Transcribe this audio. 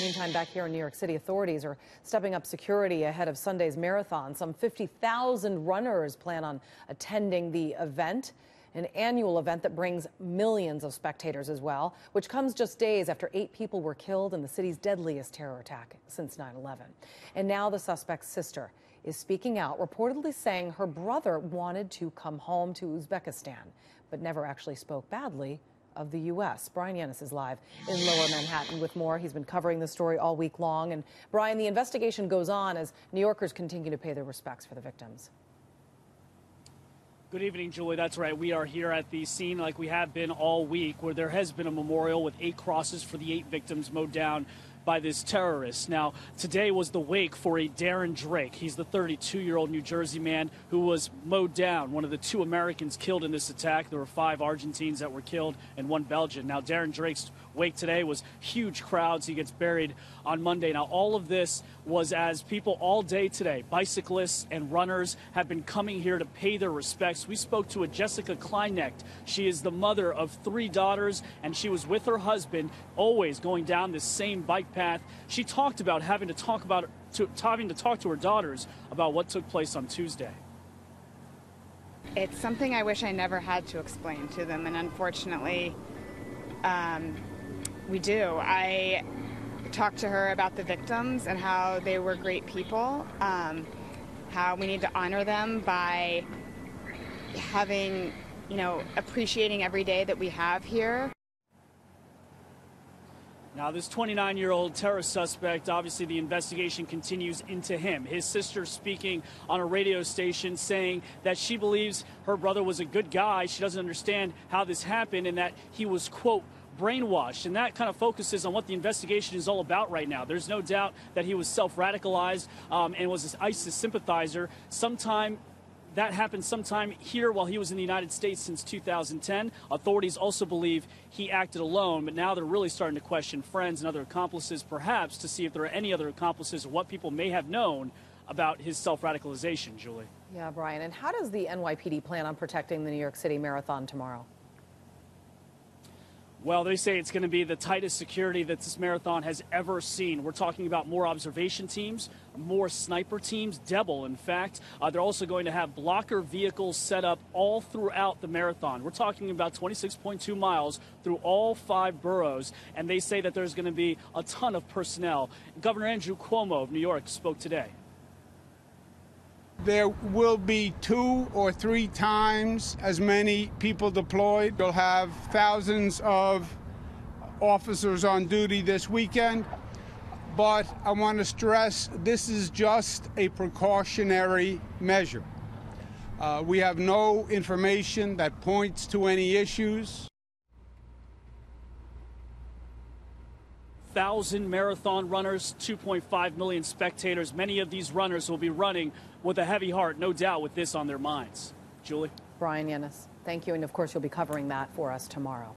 Meantime, back here in New York City, authorities are stepping up security ahead of Sunday's marathon. Some 50,000 runners plan on attending the event, an annual event that brings millions of spectators as well, which comes just days after 8 people were killed in the city's deadliest terror attack since 9/11. And now the suspect's sister is speaking out, reportedly saying her brother wanted to come home to Uzbekistan, but never actually spoke badly of the U.S. Bryan Llenas is live in Lower Manhattan with more. He's been covering the story all week long. And Bryan, the investigation goes on as New Yorkers continue to pay their respects for the victims. Good evening, Julie. That's right. We are here at the scene like we have been all week, where there has been a memorial with 8 crosses for the 8 victims mowed down by this terrorist. Now, today was the wake for a Darren Drake. He's the 32-year-old New Jersey man who was mowed down, one of the 2 Americans killed in this attack. There were 5 Argentines that were killed and 1 Belgian. Now, Darren Drake's wake today was huge crowds. He gets buried on Monday. Now, all of this was as people all day today, bicyclists and runners, have been coming here to pay their respects. We spoke to a Jessica Kleinecht. She is the mother of 3 daughters, and she was with her husband, always going down this same bike path. She talked about having to talk to her daughters about what took place on Tuesday. It's something I wish I never had to explain to them, and unfortunately, we do. I talked to her about the victims and how they were great people, how we need to honor them by having, appreciating every day that we have here. Now, this 29-year-old terror suspect, obviously the investigation continues into him. His sister speaking on a radio station saying that she believes her brother was a good guy. She doesn't understand how this happened and that he was, quote, brainwashed. And that kind of focuses on what the investigation is all about right now. There's no doubt that he was self-radicalized and was an ISIS sympathizer. That happened sometime here while he was in the United States since 2010. Authorities also believe he acted alone, but now they're really starting to question friends and other accomplices, perhaps to see if there are any other accomplices or what people may have known about his self-radicalization, Julie. Yeah, Bryan. And how does the NYPD plan on protecting the New York City Marathon tomorrow? Well, they say it's going to be the tightest security that this marathon has ever seen. We're talking about more observation teams, more sniper teams, double, in fact. They're also going to have blocker vehicles set up all throughout the marathon. We're talking about 26.2 miles through all 5 boroughs, and they say that there's going to be a ton of personnel. Governor Andrew Cuomo of New York spoke today. There will be 2 or 3 times as many people deployed. You'll have thousands of officers on duty this weekend. But I want to stress this is just a precautionary measure. We have no information that points to any issues. 1,000 marathon runners, 2.5 million spectators. Many of these runners will be running with a heavy heart, no doubt, with this on their minds. Julie? Bryan Llenas, thank you. And of course, you'll be covering that for us tomorrow.